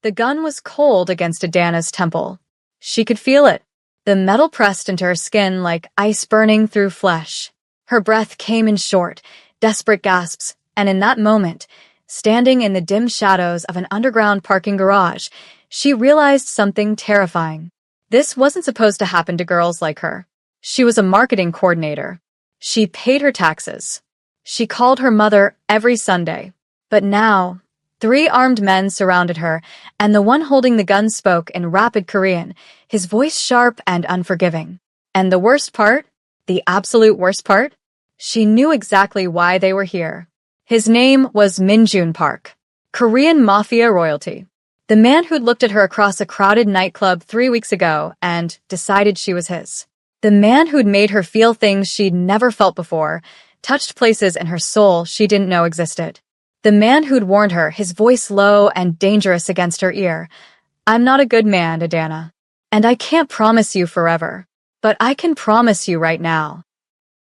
The gun was cold against Adana's temple. She could feel it, the metal pressed into her skin like ice burning through flesh. Her breath came in short, desperate gasps, and in that moment, standing in the dim shadows of an underground parking garage, she realized something terrifying. This wasn't supposed to happen to girls like her. She was a marketing coordinator. She paid her taxes. She called her mother every Sunday. But now, 3 armed men surrounded her, and the one holding the gun spoke in rapid Korean, his voice sharp and unforgiving. And the worst part, the absolute worst part, she knew exactly why they were here. His name was Minjun Park, Korean Mafia royalty. The man who'd looked at her across a crowded nightclub 3 weeks ago and decided she was his. The man who'd made her feel things she'd never felt before, touched places in her soul she didn't know existed. The man who'd warned her, his voice low and dangerous against her ear. "I'm not a good man, Adana. And I can't promise you forever. But I can promise you right now."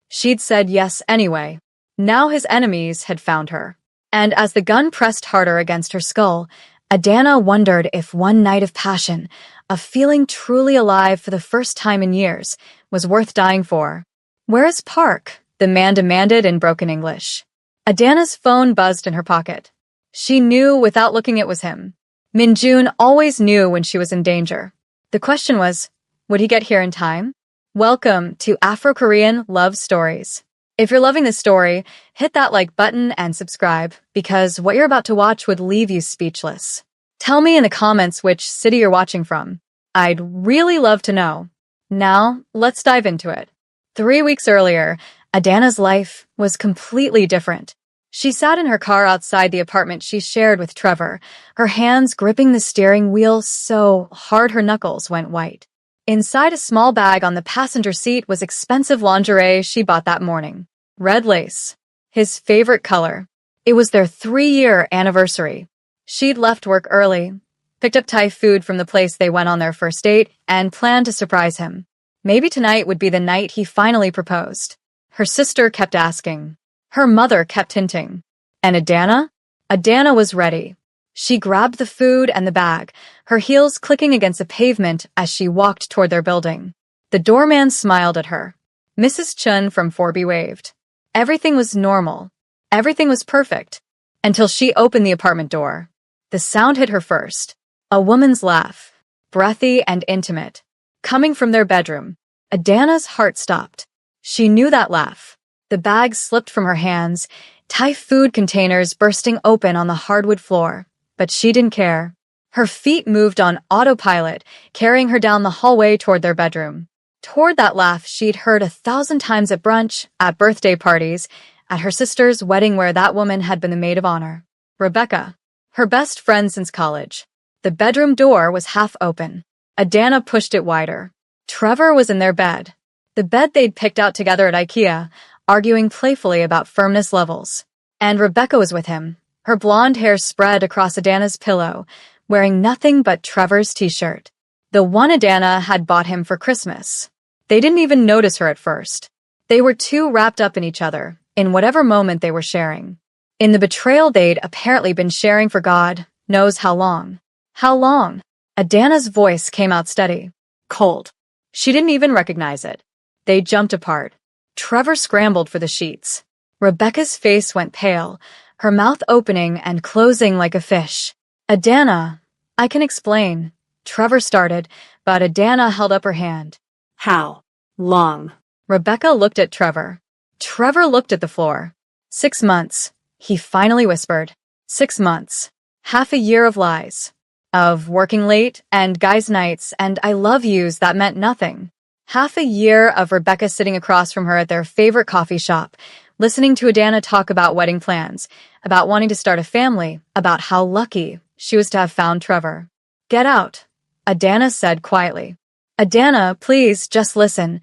She'd said yes anyway. Now his enemies had found her. And as the gun pressed harder against her skull, Adana wondered if one night of passion, of feeling truly alive for the first time in years, was worth dying for. "Where is Park?" the man demanded in broken English. Adana's phone buzzed in her pocket. She knew without looking it was him. Minjun always knew when she was in danger. The question was, would he get here in time? Welcome to Afro-Korean Love Stories. If you're loving this story, hit that like button and subscribe, because what you're about to watch would leave you speechless. Tell me in the comments which city you're watching from. I'd really love to know. Now, let's dive into it. 3 weeks earlier, Adana's life was completely different. She sat in her car outside the apartment she shared with Trevor, her hands gripping the steering wheel so hard her knuckles went white. Inside a small bag on the passenger seat was expensive lingerie she bought that morning. Red lace. His favorite color. It was their 3-year anniversary. She'd left work early, picked up Thai food from the place they went on their first date, and planned to surprise him. Maybe tonight would be the night he finally proposed. Her sister kept asking. Her mother kept hinting. And Adana? Adana was ready. She grabbed the food and the bag, her heels clicking against the pavement as she walked toward their building. The doorman smiled at her. Mrs. Chun from 4B waved. Everything was normal. Everything was perfect. Until she opened the apartment door. The sound hit her first. A woman's laugh. Breathy and intimate. Coming from their bedroom. Adana's heart stopped. She knew that laugh. The bag slipped from her hands, Thai food containers bursting open on the hardwood floor. But she didn't care. Her feet moved on autopilot, carrying her down the hallway toward their bedroom. Toward that laugh she'd heard 1,000 times at brunch, at birthday parties, at her sister's wedding where that woman had been the maid of honor. Rebecca. Her best friend since college. The bedroom door was half open. Adana pushed it wider. Trevor was in their bed. The bed they'd picked out together at IKEA, arguing playfully about firmness levels. And Rebecca was with him. Her blonde hair spread across Adana's pillow, wearing nothing but Trevor's t-shirt. The one Adana had bought him for Christmas. They didn't even notice her at first. They were too wrapped up in each other, in whatever moment they were sharing. In the betrayal they'd apparently been sharing for God knows how long. How long? Adana's voice came out steady. Cold. She didn't even recognize it. They jumped apart. Trevor scrambled for the sheets. Rebecca's face went pale, her mouth opening and closing like a fish. Adana, I can explain. Trevor started, but Adana held up her hand. How long? Rebecca looked at Trevor. Trevor looked at the floor. 6 months, he finally whispered. 6 months. Half a year of lies. Of working late and guys' nights and I love yous that meant nothing. Half a year of Rebecca sitting across from her at their favorite coffee shop, listening to Adana talk about wedding plans, about wanting to start a family, about how lucky she was to have found Trevor. Get out, Adana said quietly. Adana, please, just listen.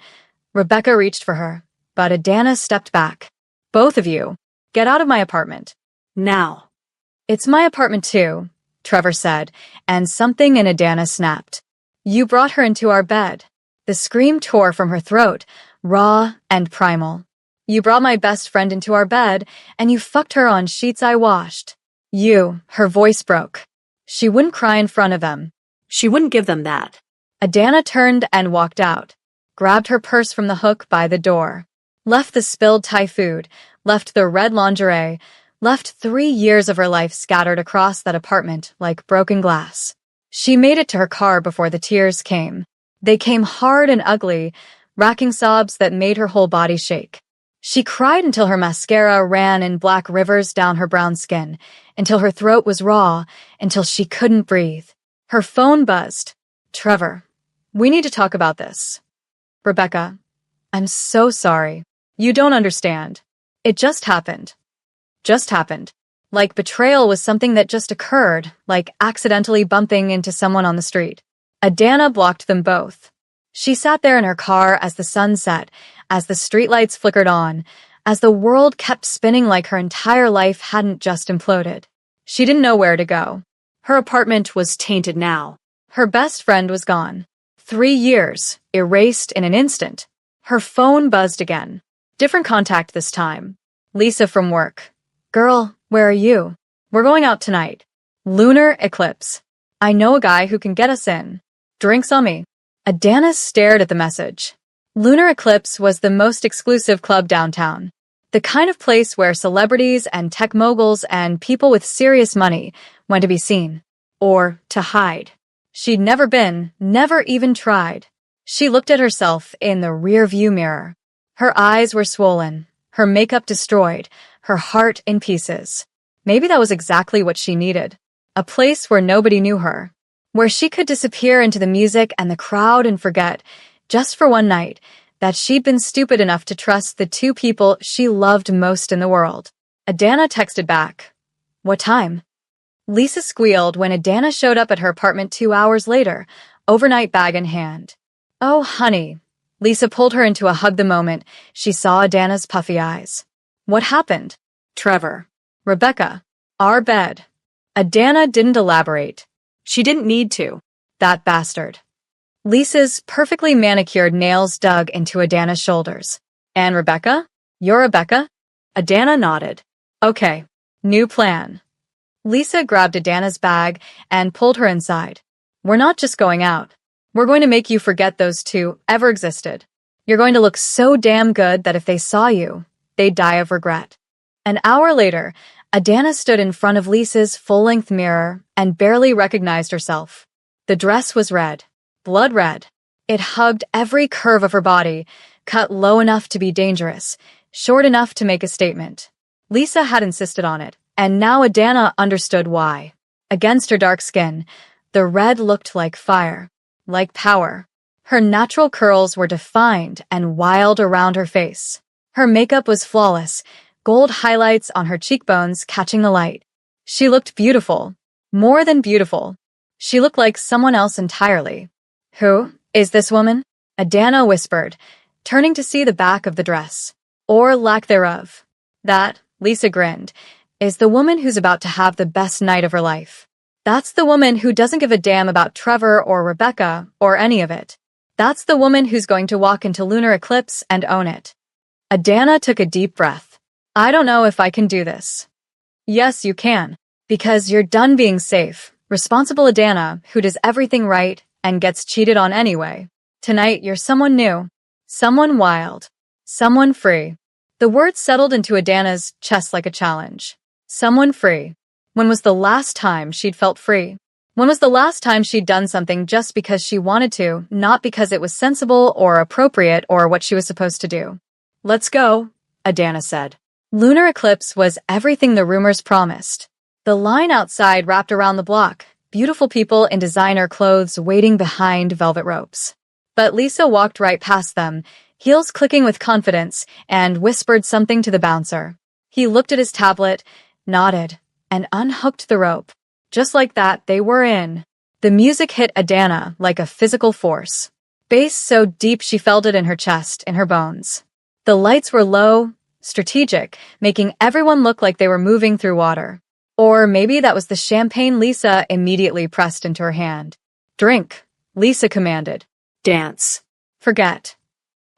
Rebecca reached for her, but Adana stepped back. Both of you, get out of my apartment. Now. It's my apartment too, Trevor said, and something in Adana snapped. You brought her into our bed. The scream tore from her throat, raw and primal. You brought my best friend into our bed, and you fucked her on sheets I washed. You, her voice broke. She wouldn't cry in front of them. She wouldn't give them that. Adana turned and walked out, grabbed her purse from the hook by the door, left the spilled Thai food, left the red lingerie, left 3 years of her life scattered across that apartment like broken glass. She made it to her car before the tears came. They came hard and ugly, racking sobs that made her whole body shake. She cried until her mascara ran in black rivers down her brown skin, until her throat was raw, until she couldn't breathe. Her phone buzzed. Trevor, we need to talk about this. Rebecca, I'm so sorry. You don't understand. It just happened. Just happened. Like betrayal was something that just occurred, like accidentally bumping into someone on the street. Adana blocked them both. She sat there in her car as the sun set, as the streetlights flickered on, as the world kept spinning like her entire life hadn't just imploded. She didn't know where to go. Her apartment was tainted now. Her best friend was gone. 3 years, erased in an instant. Her phone buzzed again. Different contact this time. Lisa from work. Girl, where are you? We're going out tonight. Lunar eclipse. I know a guy who can get us in. Drinks on me. Adana stared at the message. Lunar Eclipse was the most exclusive club downtown. The kind of place where celebrities and tech moguls and people with serious money went to be seen. Or to hide. She'd never been, never even tried. She looked at herself in the rear-view mirror. Her eyes were swollen, her makeup destroyed, her heart in pieces. Maybe that was exactly what she needed. A place where nobody knew her. Where she could disappear into the music and the crowd and forget, just for one night, that she'd been stupid enough to trust the 2 people she loved most in the world. Adana texted back. What time? Lisa squealed when Adana showed up at her apartment 2 hours later, overnight bag in hand. Oh, honey. Lisa pulled her into a hug the moment she saw Adana's puffy eyes. What happened? Trevor. Rebecca. Our bed. Adana didn't elaborate. She didn't need to. That bastard. Lisa's perfectly manicured nails dug into Adana's shoulders. And Rebecca? You're Rebecca? Adana nodded. Okay. New plan. Lisa grabbed Adana's bag and pulled her inside. We're not just going out. We're going to make you forget those 2 ever existed. You're going to look so damn good that if they saw you, they'd die of regret. An hour later, Adana stood in front of Lisa's full-length mirror and barely recognized herself. The dress was red. Blood red. It hugged every curve of her body, cut low enough to be dangerous, short enough to make a statement. Lisa had insisted on it, and now Adana understood why. Against her dark skin, the red looked like fire, like power. Her natural curls were defined and wild around her face. Her makeup was flawless, gold highlights on her cheekbones catching the light. She looked beautiful. More than beautiful. She looked like someone else entirely. Who is this woman? Adana whispered, turning to see the back of the dress. Or lack thereof. That, Lisa grinned, is the woman who's about to have the best night of her life. That's the woman who doesn't give a damn about Trevor or Rebecca or any of it. That's the woman who's going to walk into Lunar Eclipse and own it. Adana took a deep breath. I don't know if I can do this. Yes, you can. Because you're done being safe, responsible Adana who does everything right and gets cheated on anyway. Tonight you're someone new. Someone wild. Someone free. The word settled into Adana's chest like a challenge. Someone free. When was the last time she'd felt free? When was the last time she'd done something just because she wanted to, not because it was sensible or appropriate or what she was supposed to do? Let's go, Adana said. Lunar Eclipse was everything the rumors promised. The line outside wrapped around the block, beautiful people in designer clothes waiting behind velvet ropes. But Lisa walked right past them, heels clicking with confidence, and whispered something to the bouncer. He looked at his tablet, nodded, and unhooked the rope. Just like that, they were in. The music hit Adana like a physical force. Bass so deep she felt it in her chest, in her bones. The lights were low, strategic, making everyone look like they were moving through water. Or maybe that was the champagne Lisa immediately pressed into her hand. Drink, Lisa commanded. Dance. Forget.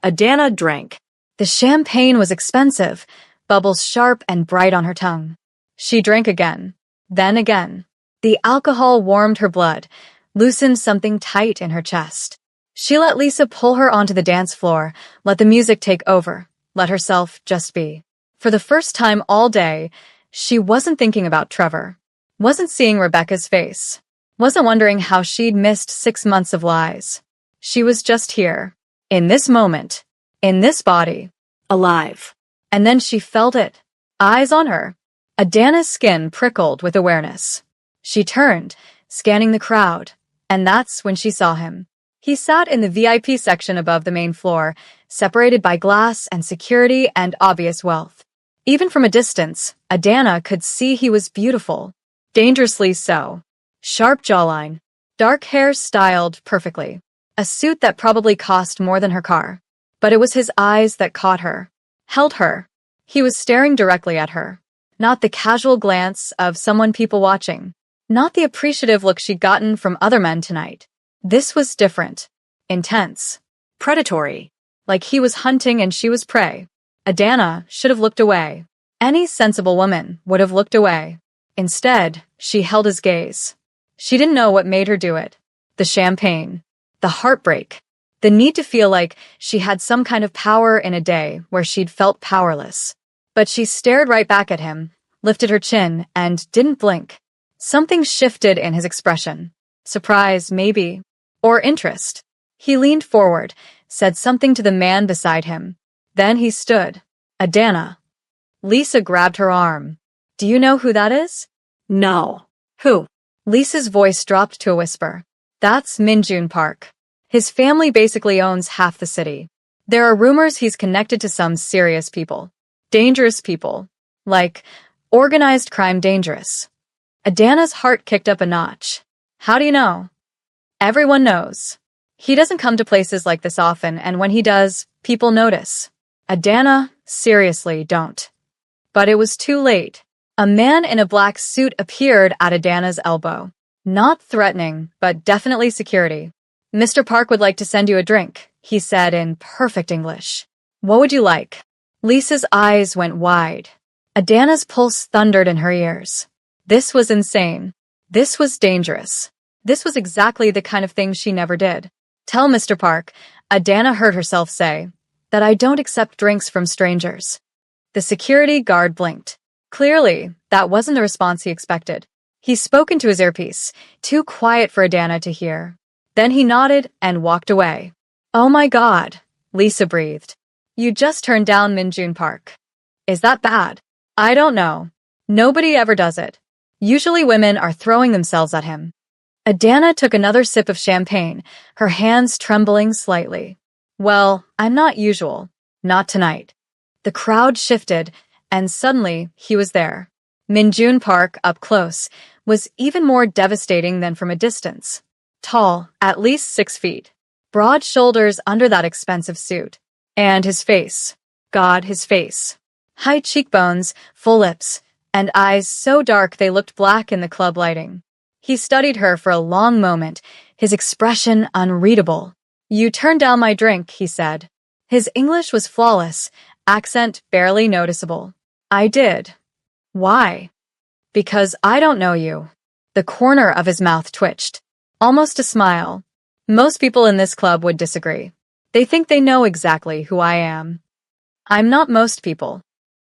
Adana drank. The champagne was expensive, bubbles sharp and bright on her tongue. She drank again. Then again. The alcohol warmed her blood, loosened something tight in her chest. She let Lisa pull her onto the dance floor, let the music take over, let herself just be. For the first time all day, she wasn't thinking about Trevor, wasn't seeing Rebecca's face, wasn't wondering how she'd missed 6 months of lies. She was just here, in this moment, in this body, Alive. and then she felt it. Eyes on her. Adana's skin prickled with awareness. She turned, scanning the crowd, and that's when she saw him. He sat in the VIP section above the main floor, separated by glass and security and obvious wealth. Even from a distance, Adana could see he was beautiful. Dangerously so. Sharp jawline, dark hair styled perfectly. A suit that probably cost more than her car. But it was his eyes that caught her, held her. He was staring directly at her. Not the casual glance of someone people watching. Not the appreciative look she'd gotten from other men tonight. This was different. Intense. Predatory. Like he was hunting and she was prey. Adana should have looked away. Any sensible woman would have looked away. Instead, she held his gaze. She didn't know what made her do it. The champagne. The heartbreak. The need to feel like she had some kind of power in a day where she'd felt powerless. But she stared right back at him, lifted her chin, and didn't blink. Something shifted in his expression. Surprise, maybe. Or interest. He leaned forward, said something to the man beside him. Then he stood. Adana. Lisa grabbed her arm. Do you know who that is? No. Who? Lisa's voice dropped to a whisper. That's Minjun Park. His family basically owns half the city. There are rumors he's connected to some serious people. Dangerous people. Like, organized crime dangerous. Adana's heart kicked up a notch. How do you know? Everyone knows. He doesn't come to places like this often, and when he does, people notice. Adana, seriously, don't. But it was too late. A man in a black suit appeared at Adana's elbow. Not threatening, but definitely security. Mr. Park would like to send you a drink, he said in perfect English. What would you like? Lisa's eyes went wide. Adana's pulse thundered in her ears. This was insane. This was dangerous. This was exactly the kind of thing she never did. Tell Mr. Park, Adana heard herself say, that I don't accept drinks from strangers. The security guard blinked. Clearly, that wasn't the response he expected. He spoke into his earpiece, too quiet for Adana to hear. Then he nodded and walked away. Oh my God, Lisa breathed. You just turned down Minjun Park. Is that bad? I don't know. Nobody ever does it. Usually women are throwing themselves at him. Adana took another sip of champagne, her hands trembling slightly. Well, I'm not usual. Not tonight. The crowd shifted, and suddenly he was there. Minjun Park, up close, was even more devastating than from a distance. Tall, at least 6 feet. Broad shoulders under that expensive suit. And his face. God, his face. High cheekbones, full lips, and eyes so dark they looked black in the club lighting. He studied her for a long moment, his expression unreadable. You turned down my drink, he said. His English was flawless, accent barely noticeable. I did. Why? Because I don't know you. The corner of his mouth twitched. Almost a smile. Most people in this club would disagree. They think they know exactly who I am. I'm not most people.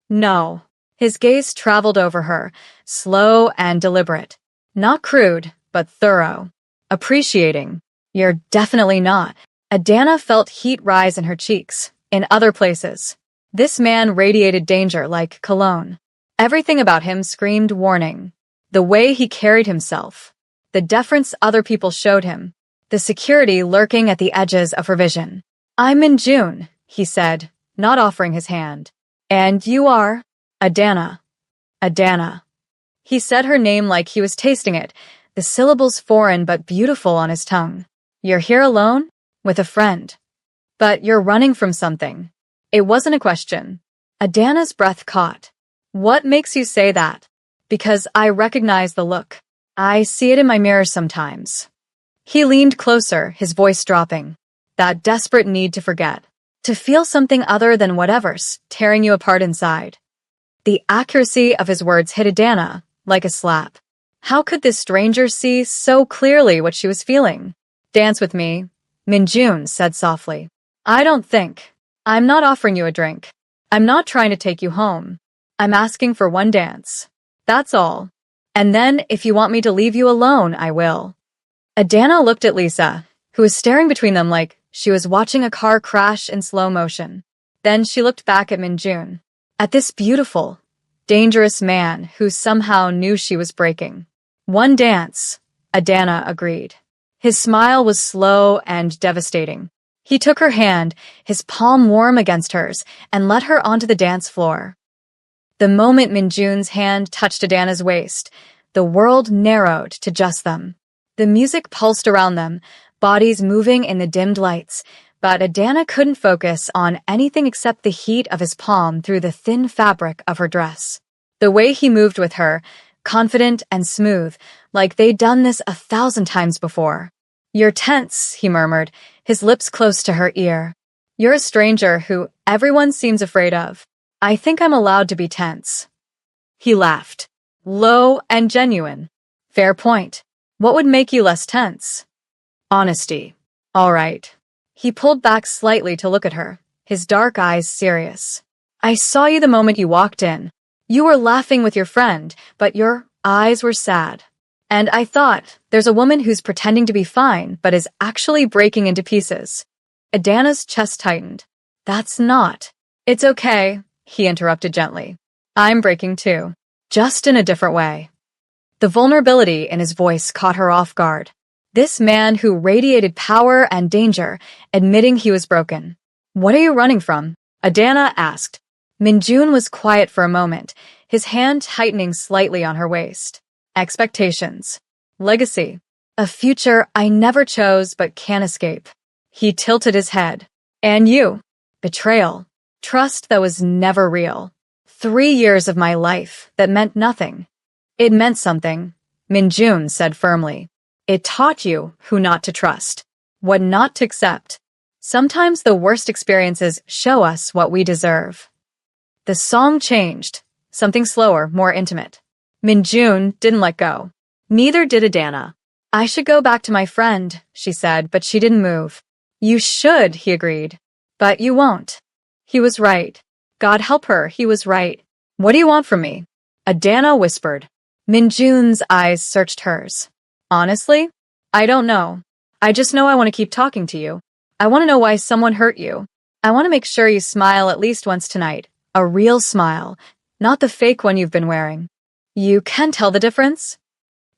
No. His gaze traveled over her, slow and deliberate. Not crude, but thorough. Appreciating. You're definitely not. Adana felt heat rise in her cheeks, in other places. This man radiated danger like cologne. Everything about him screamed warning. The way he carried himself. The deference other people showed him. The security lurking at the edges of her vision. I'm in June, he said, not offering his hand. And you are? Adana. Adana. He said her name like he was tasting it, the syllables foreign but beautiful on his tongue. You're here alone? With a friend. But you're running from something. It wasn't a question. Adana's breath caught. What makes you say that? Because I recognize the look. I see it in my mirror sometimes. He leaned closer, his voice dropping. That desperate need to forget. To feel something other than whatever's tearing you apart inside. The accuracy of his words hit Adana like a slap. How could this stranger see so clearly what she was feeling? Dance with me, Minjun said softly. I don't think. I'm not offering you a drink. I'm not trying to take you home. I'm asking for one dance. That's all. And then, if you want me to leave you alone, I will. Adana looked at Lisa, who was staring between them like she was watching a car crash in slow motion. Then she looked back at Minjun, at this beautiful, dangerous man who somehow knew she was breaking. One dance, Adana agreed. His smile was slow and devastating. He took her hand, his palm warm against hers, and led her onto the dance floor. The moment Minjun's hand touched Adana's waist, the world narrowed to just them. The music pulsed around them, bodies moving in the dimmed lights, but Adana couldn't focus on anything except the heat of his palm through the thin fabric of her dress. The way he moved with her, confident and smooth, like they'd done this 1,000 times before. You're tense, he murmured, his lips close to her ear. You're a stranger who everyone seems afraid of. I think I'm allowed to be tense. He laughed, low and genuine. Fair point. What would make you less tense? Honesty. All right. He pulled back slightly to look at her, his dark eyes serious. I saw you the moment you walked in. You were laughing with your friend, but your eyes were sad. And I thought, there's a woman who's pretending to be fine, but is actually breaking into pieces. Adana's chest tightened. That's not. It's okay, he interrupted gently. I'm breaking too. Just in a different way. The vulnerability in his voice caught her off guard. This man who radiated power and danger, admitting he was broken. What are you running from? Adana asked. Minjun was quiet for a moment, his hand tightening slightly on her waist. Expectations. Legacy. A future I never chose but can't escape. He tilted his head. And you. Betrayal. Trust that was never real. 3 years of my life that meant nothing. It meant something, Minjun said firmly. It taught you who not to trust, what not to accept. Sometimes the worst experiences show us what we deserve. The song changed, something slower, more intimate. Minjun didn't let go. Neither did Adana. I should go back to my friend, she said, but she didn't move. You should, he agreed. But you won't. He was right. God help her, he was right. What do you want from me? Adana whispered. Minjun's eyes searched hers. Honestly, I don't know. I just know I want to keep talking to you. I want to know why someone hurt you. I want to make sure you smile at least once tonight. A real smile, not the fake one you've been wearing. You can tell the difference?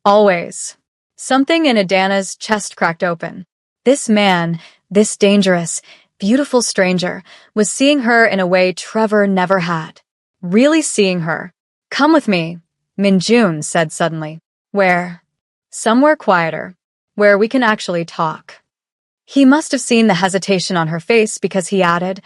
Always. Something in Adana's chest cracked open. This man, this dangerous, beautiful stranger, was seeing her in a way Trevor never had. Really seeing her. Come with me, Minjun said suddenly. Where? Somewhere quieter, where we can actually talk. He must have seen the hesitation on her face because he added,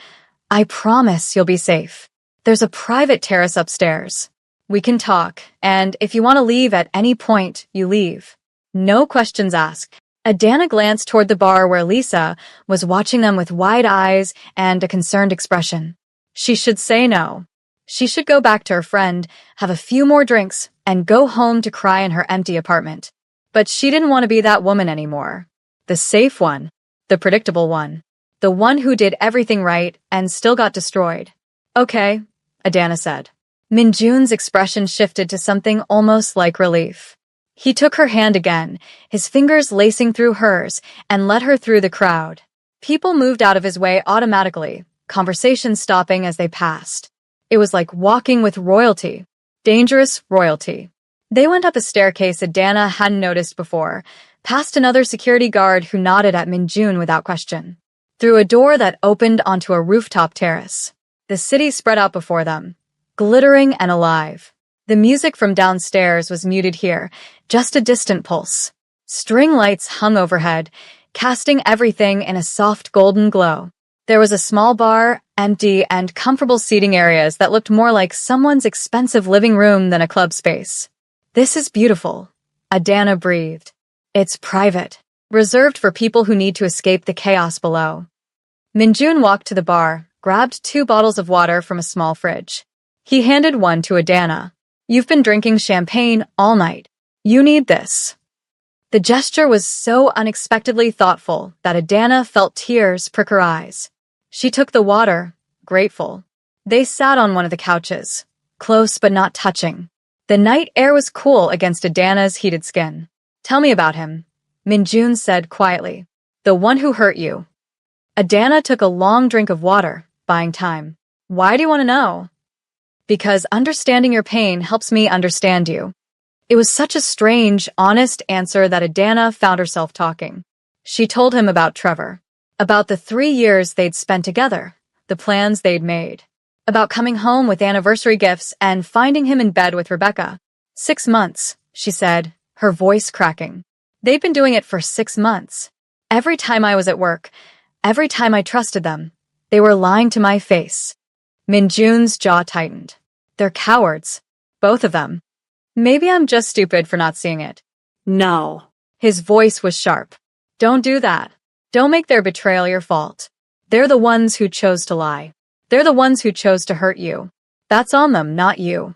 I promise you'll be safe. There's a private terrace upstairs. We can talk, and if you want to leave at any point, you leave. No questions asked. Adana glanced toward the bar where Lisa was watching them with wide eyes and a concerned expression. She should say no. She should go back to her friend, have a few more drinks, and go home to cry in her empty apartment. But she didn't want to be that woman anymore. The safe one. The predictable one. The one who did everything right and still got destroyed. Okay, Adana said. Minjun's expression shifted to something almost like relief. He took her hand again, his fingers lacing through hers, and led her through the crowd. People moved out of his way automatically, conversations stopping as they passed. It was like walking with royalty. Dangerous royalty. They went up a staircase Adana hadn't noticed before, past another security guard who nodded at Minjun without question. Through a door that opened onto a rooftop terrace. The city spread out before them, glittering and alive. The music from downstairs was muted here, just a distant pulse. String lights hung overhead, casting everything in a soft golden glow. There was a small bar, empty and comfortable seating areas that looked more like someone's expensive living room than a club space. This is beautiful, Adana breathed. It's private, reserved for people who need to escape the chaos below. Minjun walked to the bar, grabbed 2 bottles of water from a small fridge. He handed one to Adana. You've been drinking champagne all night. You need this. The gesture was so unexpectedly thoughtful that Adana felt tears prick her eyes. She took the water, grateful. They sat on one of the couches, close but not touching. The night air was cool against Adana's heated skin. Tell me about him, Minjun said quietly. The one who hurt you. Adana took a long drink of water, buying time. Why do you want to know? Because understanding your pain helps me understand you. It was such a strange, honest answer that Adana found herself talking. She told him about Trevor, about the 3 years they'd spent together, the plans they'd made, about coming home with anniversary gifts and finding him in bed with Rebecca. 6 months, she said, her voice cracking. They'd been doing it for 6 months. Every time I was at work, every time I trusted them, they were lying to my face. Minjun's jaw tightened. They're cowards, both of them. Maybe I'm just stupid for not seeing it. No. His voice was sharp. Don't do that. Don't make their betrayal your fault. They're the ones who chose to lie. They're the ones who chose to hurt you. That's on them, not you.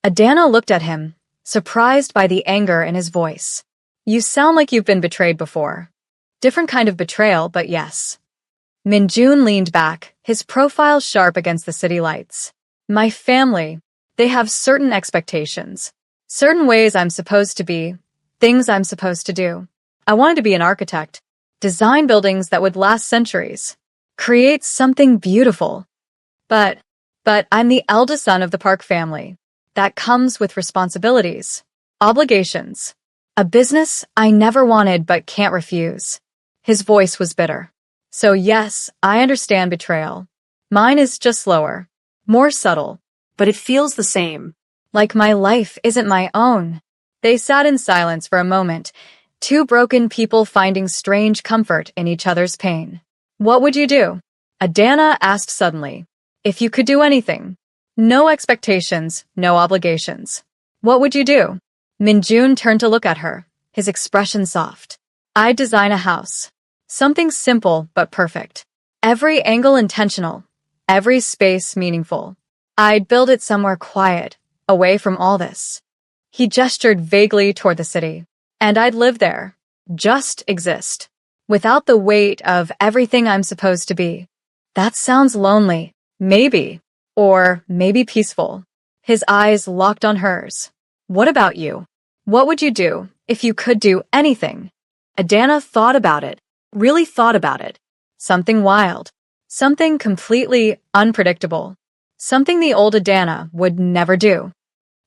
Adana looked at him, surprised by the anger in his voice. You sound like you've been betrayed before. Different kind of betrayal, but yes. Minjun leaned back, his profile sharp against the city lights. My family, they have certain expectations. Certain ways I'm supposed to be, things I'm supposed to do. I wanted to be an architect, design buildings that would last centuries, create something beautiful. But I'm the eldest son of the Park family. That comes with responsibilities, obligations, a business I never wanted but can't refuse. His voice was bitter. So yes, I understand betrayal. Mine is just slower, more subtle. But it feels the same. Like my life isn't my own. They sat in silence for a moment, two broken people finding strange comfort in each other's pain. What would you do? Adana asked suddenly. If you could do anything. No expectations, no obligations. What would you do? Minjun turned to look at her, his expression soft. I'd design a house. Something simple but perfect. Every angle intentional. Every space meaningful. I'd build it somewhere quiet, away from all this. He gestured vaguely toward the city. And I'd live there. Just exist. Without the weight of everything I'm supposed to be. That sounds lonely. Maybe. Or maybe peaceful. His eyes locked on hers. What about you? What would you do if you could do anything? Adana thought about it. Really thought about it. Something wild. Something completely unpredictable. Something the old Adana would never do.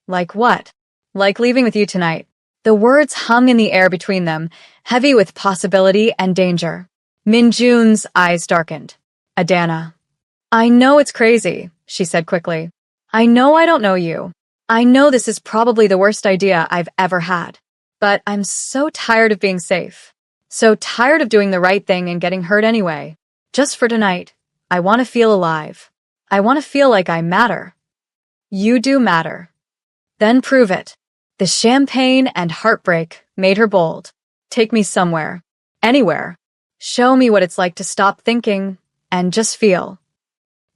Like what? Like leaving with you tonight. The words hung in the air between them, heavy with possibility and danger. Minjun's eyes darkened. Adana. I know it's crazy, she said quickly. I know I don't know you. I know this is probably the worst idea I've ever had. But I'm so tired of being safe. So tired of doing the right thing and getting hurt anyway. Just for tonight, I want to feel alive. I want to feel like I matter. You do matter. Then prove it. The champagne and heartbreak made her bold. Take me somewhere. Anywhere. Show me what it's like to stop thinking and just feel.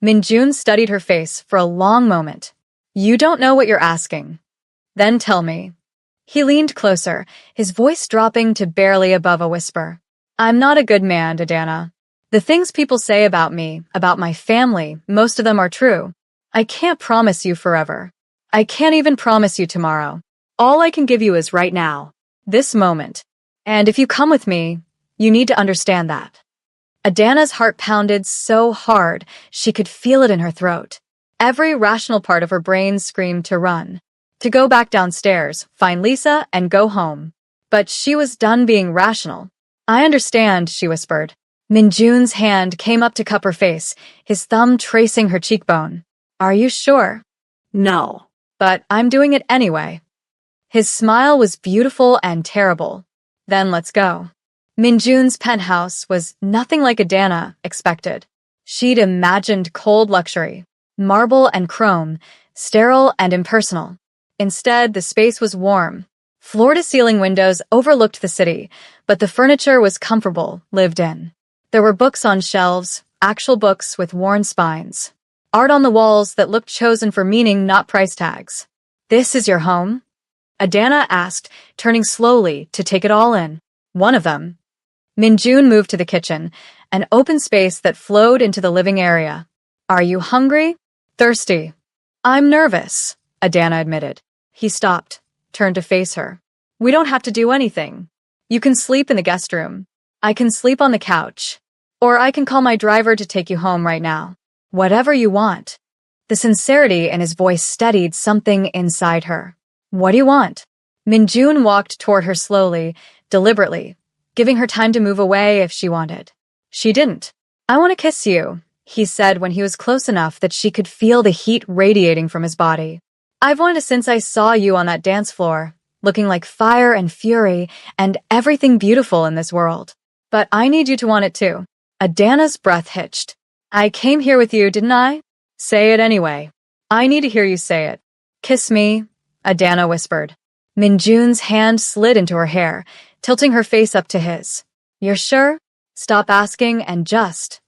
Minjun studied her face for a long moment. You don't know what you're asking. Then tell me. He leaned closer, his voice dropping to barely above a whisper. I'm not a good man, Adana. The things people say about me, about my family, most of them are true. I can't promise you forever. I can't even promise you tomorrow. All I can give you is right now, this moment. And if you come with me, you need to understand that. Adana's heart pounded so hard she could feel it in her throat. Every rational part of her brain screamed to run, to go back downstairs, find Lisa, and go home. But she was done being rational. I understand, she whispered. Minjun's hand came up to cup her face, his thumb tracing her cheekbone. Are you sure? No. But I'm doing it anyway. His smile was beautiful and terrible. Then let's go. Minjun's penthouse was nothing like Adana expected. She'd imagined cold luxury, marble and chrome, sterile and impersonal. Instead, the space was warm. Floor-to-ceiling windows overlooked the city, but the furniture was comfortable, lived in. There were books on shelves, actual books with worn spines. Art on the walls that looked chosen for meaning, not price tags. This is your home? Adana asked, turning slowly to take it all in. One of them. Minjun moved to the kitchen, an open space that flowed into the living area. Are you hungry? Thirsty? I'm nervous, Adana admitted. He stopped, turned to face her. We don't have to do anything. You can sleep in the guest room. I can sleep on the couch. Or I can call my driver to take you home right now. Whatever you want. The sincerity in his voice steadied something inside her. What do you want? Minjun walked toward her slowly, deliberately, giving her time to move away if she wanted. She didn't. I want to kiss you, he said when he was close enough that she could feel the heat radiating from his body. I've wanted since I saw you on that dance floor, looking like fire and fury and everything beautiful in this world. But I need you to want it too. Adana's breath hitched. I came here with you, didn't I? Say it anyway. I need to hear you say it. Kiss me, Adana whispered. Minjun's hand slid into her hair, tilting her face up to his. You're sure? Stop asking and just.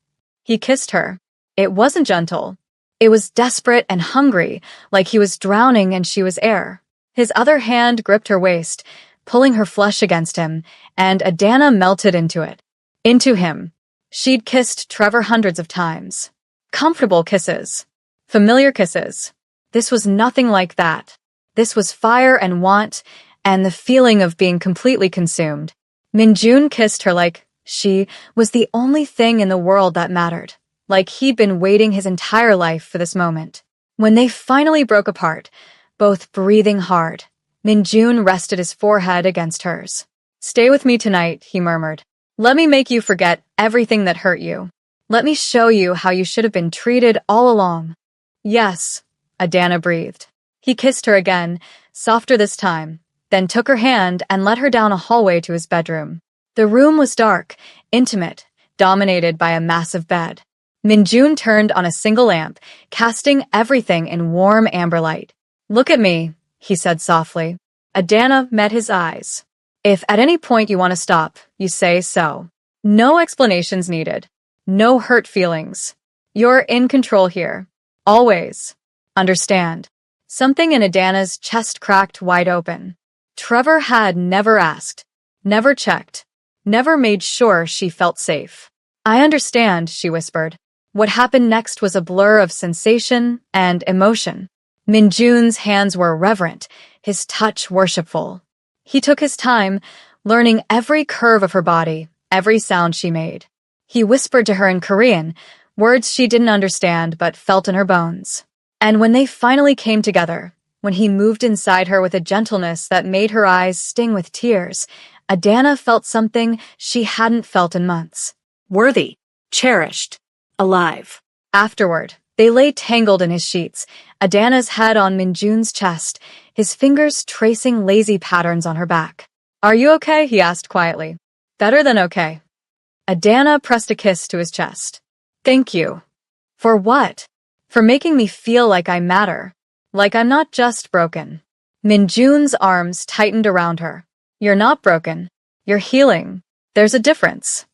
He kissed her. It wasn't gentle. It was desperate and hungry, like he was drowning and she was air. His other hand gripped her waist, pulling her flesh against him, and Adana melted into it. Into him. She'd kissed Trevor hundreds of times. Comfortable kisses. Familiar kisses. This was nothing like that. This was fire and want, and the feeling of being completely consumed. Minjun kissed her like she was the only thing in the world that mattered, like he'd been waiting his entire life for this moment. When they finally broke apart, both breathing hard, Minjun rested his forehead against hers. Stay with me tonight, he murmured. Let me make you forget everything that hurt you. Let me show you how you should have been treated all along. Yes, Adana breathed. He kissed her again, softer this time, then took her hand and led her down a hallway to his bedroom. The room was dark, intimate, dominated by a massive bed. Minjun turned on a single lamp, casting everything in warm amber light. Look at me, he said softly. Adana met his eyes. If at any point you want to stop, you say so. No explanations needed. No hurt feelings. You're in control here. Always. Understand. Something in Adana's chest cracked wide open. Trevor had never asked, never checked, never made sure she felt safe. I understand, she whispered. What happened next was a blur of sensation and emotion. Minjun's hands were reverent, his touch worshipful. He took his time, learning every curve of her body, every sound she made. He whispered to her in Korean, words she didn't understand but felt in her bones. And when they finally came together, when he moved inside her with a gentleness that made her eyes sting with tears, Adana felt something she hadn't felt in months. Worthy. Cherished. Alive. Afterward, they lay tangled in his sheets, Adana's head on Minjun's chest, his fingers tracing lazy patterns on her back. Are you okay? He asked quietly. Better than okay. Adana pressed a kiss to his chest. Thank you. For what? For making me feel like I matter. Like I'm not just broken. Minjun's arms tightened around her. You're not broken. You're healing. There's a difference.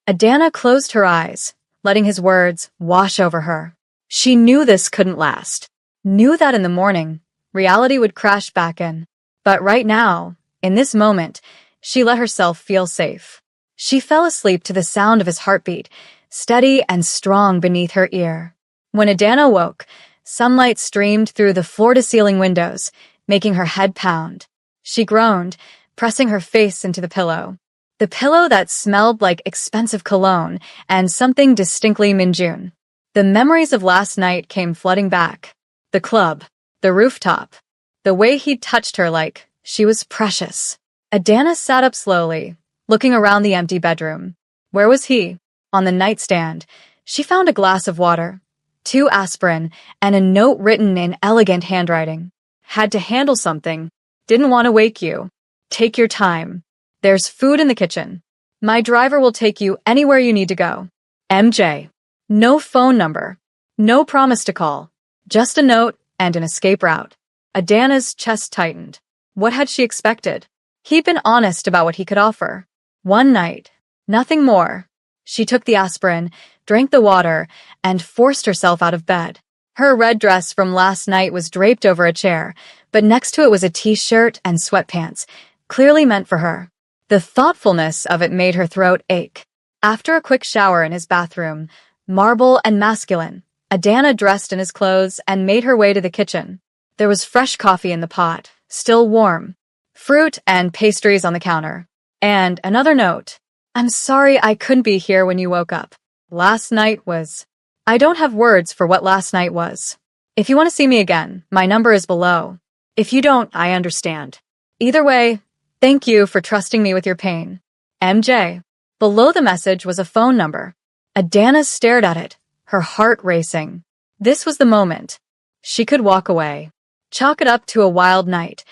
Adana closed her eyes, letting his words wash over her. She knew this couldn't last. Knew that in the morning, reality would crash back in. But right now, in this moment, she let herself feel safe. She fell asleep to the sound of his heartbeat, steady and strong beneath her ear. When Adana woke, sunlight streamed through the floor-to-ceiling windows, making her head pound. She groaned, pressing her face into the pillow. The pillow that smelled like expensive cologne and something distinctly Minjun. The memories of last night came flooding back. The club, the rooftop, the way he'd touched her like she was precious. Adana sat up slowly, looking around the empty bedroom. Where was he? On the nightstand, she found a glass of water, 2 aspirin, and a note written in elegant handwriting. Had to handle something. Didn't want to wake you. Take your time. There's food in the kitchen. My driver will take you anywhere you need to go. MJ. No phone number. No promise to call. Just a note and an escape route. Adana's chest tightened. What had she expected? He'd been honest about what he could offer. One night. Nothing more. She took the aspirin, drank the water, and forced herself out of bed. Her red dress from last night was draped over a chair, but next to it was a t-shirt and sweatpants, clearly meant for her. The thoughtfulness of it made her throat ache. After a quick shower in his bathroom, marble and masculine, Adana dressed in his clothes and made her way to the kitchen. There was fresh coffee in the pot, still warm, fruit and pastries on the counter. And another note. I'm sorry I couldn't be here when you woke up. Last night was... I don't have words for what last night was. If you want to see me again, my number is below. If you don't, I understand. Either way, thank you for trusting me with your pain. MJ. Below the message was a phone number. Adana stared at it, her heart racing. This was the moment. She could walk away. Chalk it up to a wild night,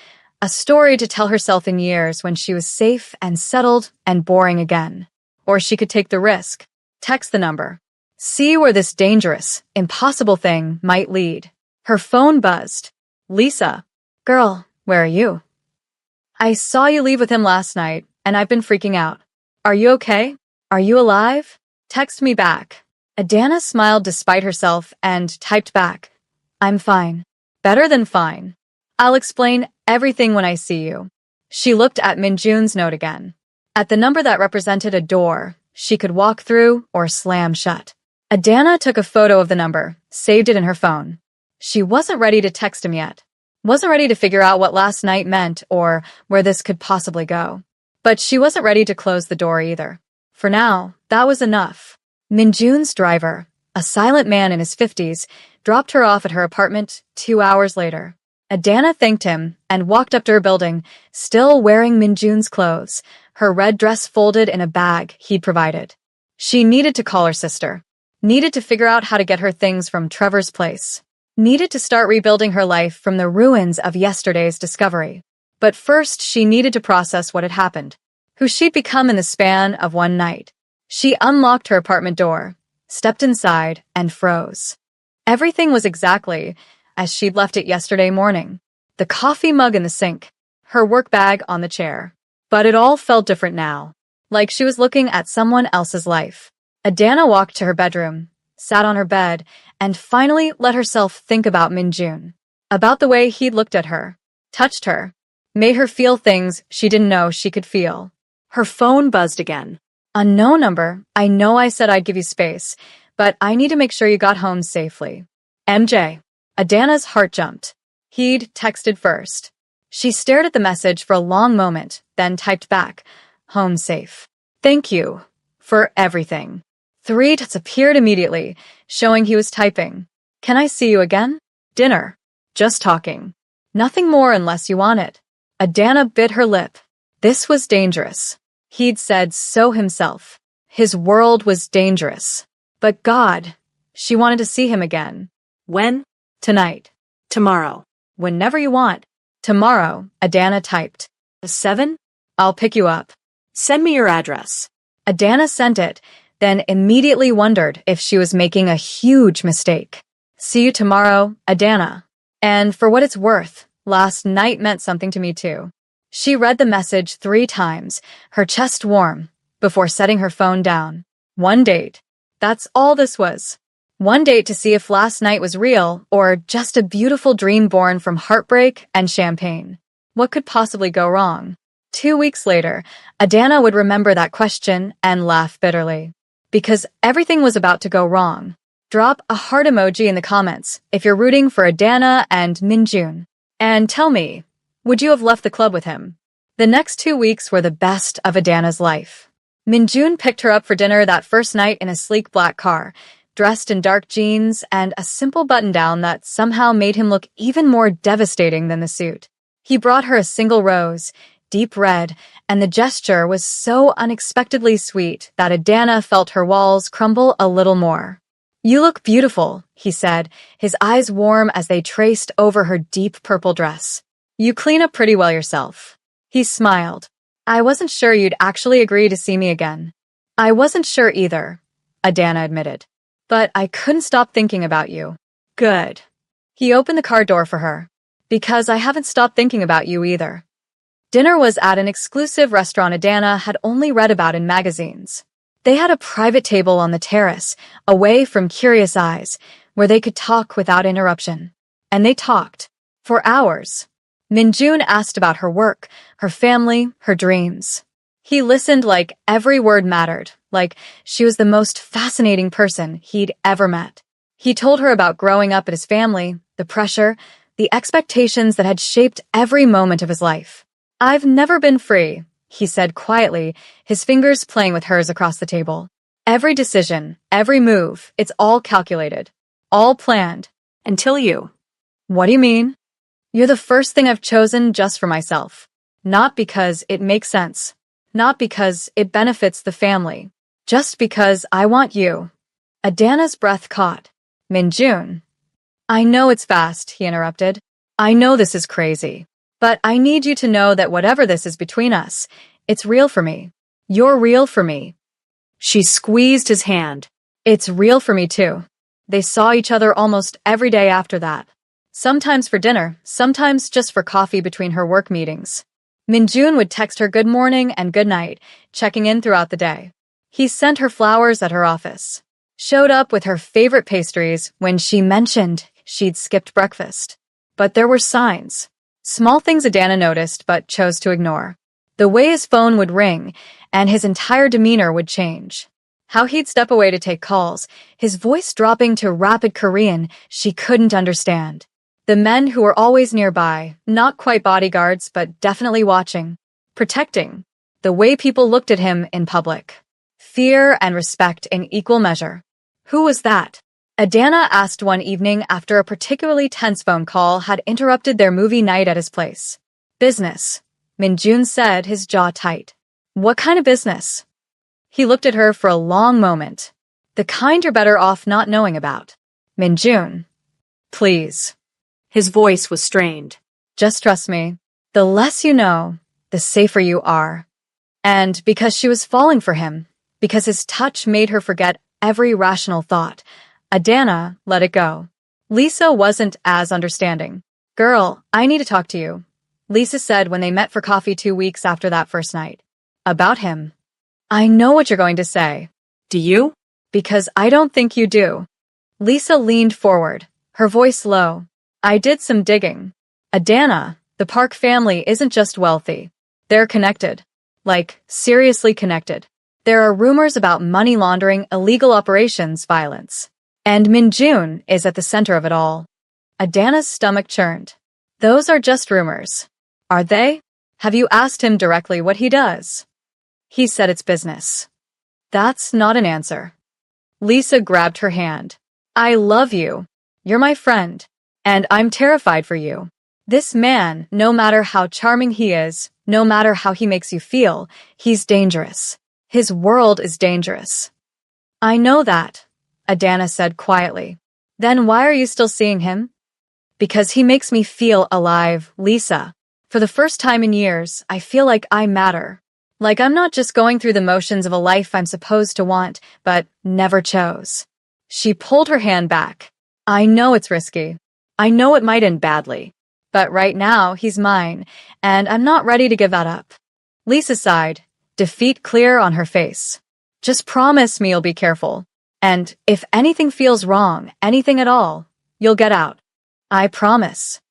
a story to tell herself in years when she was safe and settled and boring again. Or she could take the risk. Text the number. See where this dangerous, impossible thing might lead. Her phone buzzed. Lisa. Girl, where are you? I saw you leave with him last night, and I've been freaking out. Are you okay? Are you alive? Text me back. Adana smiled despite herself and typed back. I'm fine. Better than fine. I'll explain everything when I see you. She looked at Minjun's note again. At the number that represented a door she could walk through or slam shut. Adana took a photo of the number, saved it in her phone. She wasn't ready to text him yet. Wasn't ready to figure out what last night meant or where this could possibly go. But she wasn't ready to close the door either. For now, that was enough. Minjun's driver, a silent man in his 50s, dropped her off at her apartment 2 hours later. Adana thanked him and walked up to her building, still wearing Minjun's clothes, her red dress folded in a bag he'd provided. She needed to call her sister. Needed to figure out how to get her things from Trevor's place. Needed to start rebuilding her life from the ruins of yesterday's discovery. But first, she needed to process what had happened, who she'd become in the span of one night. She unlocked her apartment door, stepped inside, and froze. Everything was exactly as she'd left it yesterday morning. The coffee mug in the sink, her work bag on the chair. But it all felt different now, like she was looking at someone else's life. Adana walked to her bedroom, sat on her bed, and finally let herself think about Minjun. About the way he'd looked at her, touched her, made her feel things she didn't know she could feel. Her phone buzzed again. Unknown number. I know I said I'd give you space, but I need to make sure you got home safely. MJ. Adana's heart jumped. He'd texted first. She stared at the message for a long moment, then typed back, home safe. Thank you for everything. 3 dots appeared immediately, showing he was typing. Can I see you again? Dinner. Just talking. Nothing more unless you want it. Adana bit her lip. This was dangerous. He'd said so himself. His world was dangerous. But God, she wanted to see him again. When? Tonight. Tomorrow. Whenever you want. Tomorrow, Adana typed. 7? I'll pick you up. Send me your address. Adana sent it, then immediately wondered if she was making a huge mistake. See you tomorrow, Adana. And for what it's worth, last night meant something to me too. She read the message 3 times, her chest warm, before setting her phone down. One date. That's all this was. One date to see if last night was real or just a beautiful dream born from heartbreak and champagne. What could possibly go wrong? 2 weeks later, Adana would remember that question and laugh bitterly. Because everything was about to go wrong. Drop a heart emoji in the comments if you're rooting for Adana and Minjun. And tell me, would you have left the club with him? The next 2 weeks were the best of Adana's life. Minjun picked her up for dinner that first night in a sleek black car, dressed in dark jeans and a simple button-down that somehow made him look even more devastating than the suit. He brought her a single rose, deep red, and the gesture was so unexpectedly sweet that Adana felt her walls crumble a little more. You look beautiful, he said, his eyes warm as they traced over her deep purple dress. You clean up pretty well yourself. He smiled. I wasn't sure you'd actually agree to see me again. I wasn't sure either, Adana admitted. But I couldn't stop thinking about you. Good. He opened the car door for her. Because I haven't stopped thinking about you either. Dinner was at an exclusive restaurant Adana had only read about in magazines. They had a private table on the terrace, away from curious eyes, where they could talk without interruption. And they talked. For hours. Minjun asked about her work, her family, her dreams. He listened like every word mattered, like she was the most fascinating person he'd ever met. He told her about growing up at his family, the pressure, the expectations that had shaped every moment of his life. "I've never been free," he said quietly, his fingers playing with hers across the table. "Every decision, every move, it's all calculated, all planned." Until you. "What do you mean?" "You're the first thing I've chosen just for myself. Not because it makes sense. Not because it benefits the family. Just because I want you." Adana's breath caught. "Minjun." "I know it's fast," he interrupted. "I know this is crazy. But I need you to know that whatever this is between us, it's real for me. You're real for me." She squeezed his hand. "It's real for me too." They saw each other almost every day after that. Sometimes for dinner, sometimes just for coffee between her work meetings. Minjun would text her good morning and good night, checking in throughout the day. He sent her flowers at her office. Showed up with her favorite pastries when she mentioned she'd skipped breakfast. But there were signs. Small things Adana noticed but chose to ignore. The way his phone would ring, and his entire demeanor would change. How he'd step away to take calls, his voice dropping to rapid Korean she couldn't understand. The men who were always nearby, not quite bodyguards but definitely watching, protecting. The way people looked at him in public. Fear and respect in equal measure. Who was that? Adana asked one evening after a particularly tense phone call had interrupted their movie night at his place. "Business," Minjun said, his jaw tight. "What kind of business?" He looked at her for a long moment. "The kind you're better off not knowing about." "Minjun." "Please." His voice was strained. "Just trust me. The less you know, the safer you are." And because she was falling for him, because his touch made her forget every rational thought, Adana let it go. Lisa wasn't as understanding. "Girl, I need to talk to you," Lisa said when they met for coffee 2 weeks after that first night. "About him." "I know what you're going to say." Do you? "Because I don't think you do." Lisa leaned forward, her voice low. "I did some digging. Adana, the Park family isn't just wealthy. They're connected. Like, seriously connected. There are rumors about money laundering, illegal operations, violence. And Minjun is at the center of it all." Adana's stomach churned. "Those are just rumors." "Are they? Have you asked him directly what he does?" "He said it's business." "That's not an answer." Lisa grabbed her hand. "I love you. You're my friend. And I'm terrified for you. This man, no matter how charming he is, no matter how he makes you feel, he's dangerous. His world is dangerous." "I know that," Adana said quietly. "Then why are you still seeing him?" "Because he makes me feel alive, Lisa. For the first time in years, I feel like I matter. Like I'm not just going through the motions of a life I'm supposed to want, but never chose." She pulled her hand back. "I know it's risky. I know it might end badly. But right now, he's mine, and I'm not ready to give that up." Lisa sighed, defeat clear on her face. "Just promise me you'll be careful. And if anything feels wrong, anything at all, you'll get out." "I promise."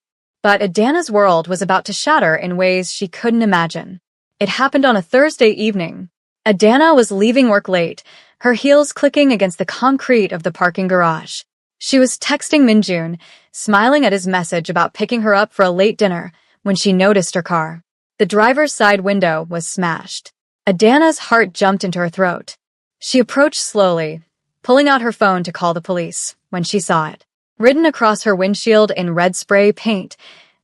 But Adana's world was about to shatter in ways she couldn't imagine. It happened on a Thursday evening. Adana was leaving work late, her heels clicking against the concrete of the parking garage. She was texting Minjun, smiling at his message about picking her up for a late dinner, when she noticed her car. The driver's side window was smashed. Adana's heart jumped into her throat. She approached slowly, pulling out her phone to call the police, when she saw it. Written across her windshield in red spray paint,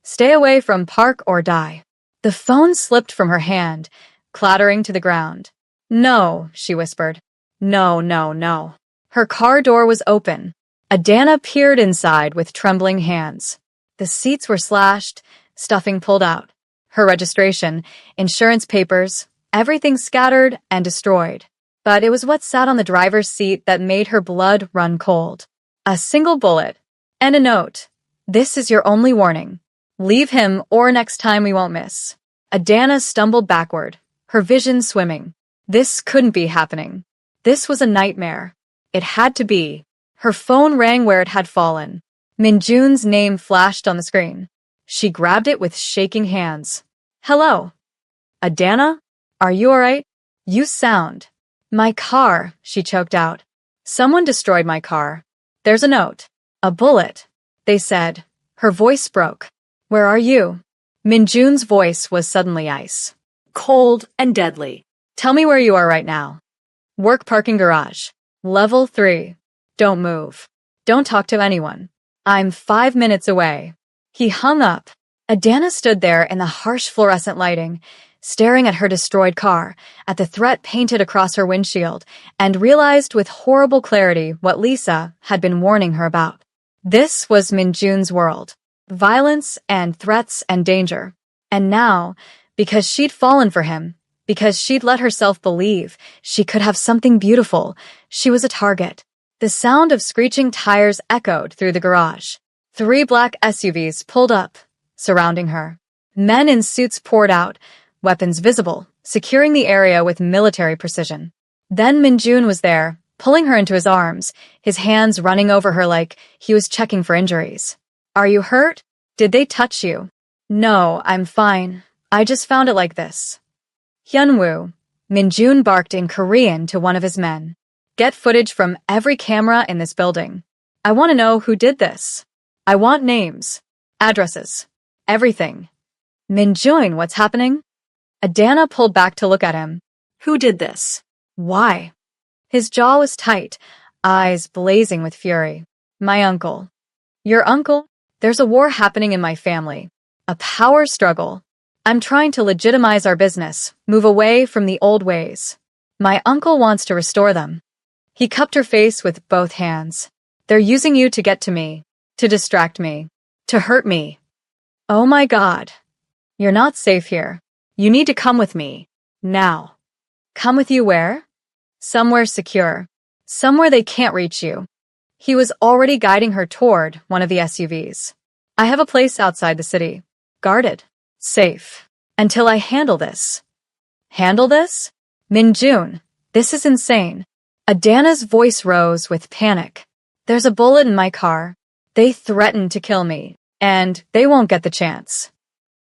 "Stay away from Park or die." The phone slipped from her hand, clattering to the ground. "No," she whispered. "No, no, no." Her car door was open. Adana peered inside with trembling hands. The seats were slashed, stuffing pulled out. Her registration, insurance papers, everything scattered and destroyed. But it was what sat on the driver's seat that made her blood run cold. A single bullet. And a note. "This is your only warning. Leave him or next time we won't miss." Adana stumbled backward, her vision swimming. This couldn't be happening. This was a nightmare. It had to be. Her phone rang where it had fallen. Minjun's name flashed on the screen. She grabbed it with shaking hands. Hello. Adana? Are you alright? You sound. My car, she choked out. Someone destroyed my car. There's a note. A bullet. They said. Her voice broke. Where are you? Minjun's voice was suddenly ice. Cold and deadly. Tell me where you are right now. Work parking garage. Level 3. Don't move. Don't talk to anyone. I'm 5 minutes away. He hung up. Adana stood there in the harsh fluorescent lighting, staring at her destroyed car, at the threat painted across her windshield, and realized with horrible clarity what Lisa had been warning her about. This was Minjun's world. Violence and threats and danger. And now, because she'd fallen for him, because she'd let herself believe she could have something beautiful, she was a target. The sound of screeching tires echoed through the garage. 3 black SUVs pulled up, surrounding her. Men in suits poured out, weapons visible, securing the area with military precision. Then Minjun was there, pulling her into his arms, his hands running over her like he was checking for injuries. Are you hurt? Did they touch you? No, I'm fine. I just found it like this. Hyunwoo. Minjun barked in Korean to one of his men. Get footage from every camera in this building. I want to know who did this. I want names, addresses, everything. Minjun, what's happening? Adana pulled back to look at him. Who did this? Why? His jaw was tight, eyes blazing with fury. My uncle. Your uncle? There's a war happening in my family. A power struggle. I'm trying to legitimize our business, move away from the old ways. My uncle wants to restore them. He cupped her face with both hands. They're using you to get to me, to distract me, to hurt me. Oh my God. You're not safe here. You need to come with me. Now. Come with you where? Somewhere secure. Somewhere they can't reach you. He was already guiding her toward one of the SUVs. I have a place outside the city. Guarded. Safe. Until I handle this. Handle this? Minjun, this is insane. Adana's voice rose with panic. There's a bullet in my car. They threatened to kill me, and they won't get the chance.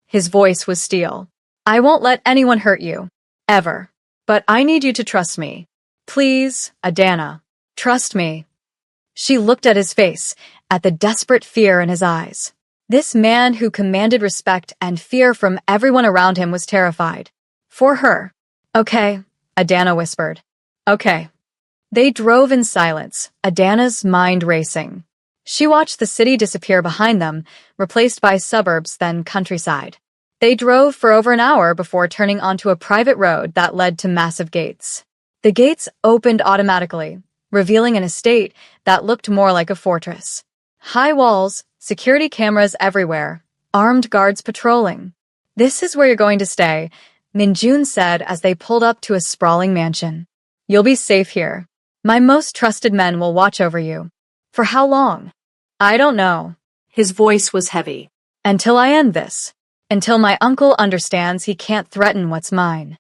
His voice was steel. I won't let anyone hurt you. Ever. But I need you to trust me. Please, Adana. Trust me. She looked at his face, at the desperate fear in his eyes. This man who commanded respect and fear from everyone around him was terrified. For her. Okay, Adana whispered. Okay. They drove in silence, Adana's mind racing. She watched the city disappear behind them, replaced by suburbs, then countryside. They drove for over an hour before turning onto a private road that led to massive gates. The gates opened automatically, revealing an estate that looked more like a fortress. High walls, security cameras everywhere, armed guards patrolling. This is where you're going to stay, Minjun said as they pulled up to a sprawling mansion. You'll be safe here. My most trusted men will watch over you. For how long? I don't know. His voice was heavy. Until I end this. Until my uncle understands he can't threaten what's mine.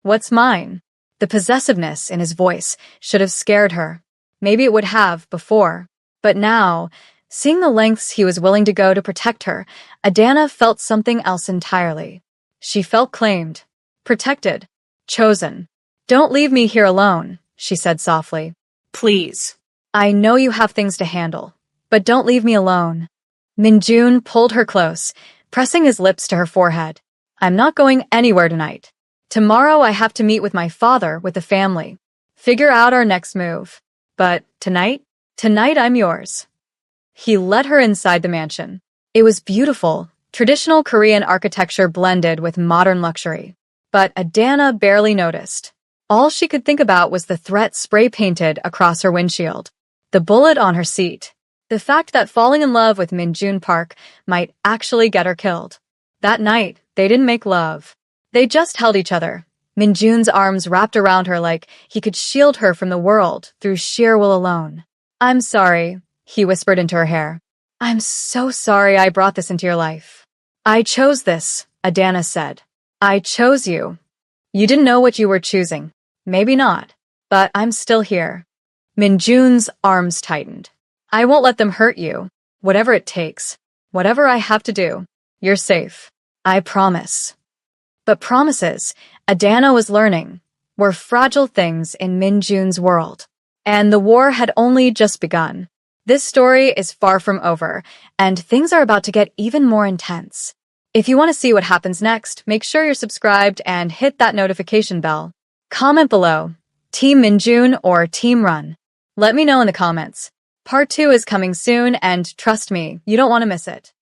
What's mine? The possessiveness in his voice should have scared her. Maybe it would have before. But now, seeing the lengths he was willing to go to protect her, Adana felt something else entirely. She felt claimed, protected, chosen. Don't leave me here alone, she said softly. Please. I know you have things to handle, but don't leave me alone. Minjun pulled her close, pressing his lips to her forehead. I'm not going anywhere tonight. Tomorrow I have to meet with my father with the family. Figure out our next move. But tonight I'm yours. He led her inside the mansion. It was beautiful, traditional Korean architecture blended with modern luxury. But Adana barely noticed. All she could think about was the threat spray-painted across her windshield. The bullet on her seat. The fact that falling in love with Minjun Park might actually get her killed. That night, they didn't make love. They just held each other. Minjun's arms wrapped around her like he could shield her from the world through sheer will alone. I'm sorry, he whispered into her hair. I'm so sorry I brought this into your life. I chose this, Adana said. I chose you. You didn't know what you were choosing. Maybe not. But I'm still here. Minjun's arms tightened. I won't let them hurt you. Whatever it takes. Whatever I have to do. You're safe. I promise. But promises, Adana was learning, were fragile things in Minjun's world. And the war had only just begun. This story is far from over, and things are about to get even more intense. If you want to see what happens next, make sure you're subscribed and hit that notification bell. Comment below, Team Minjun or Team Run. Let me know in the comments. Part 2 is coming soon, and trust me, you don't want to miss it.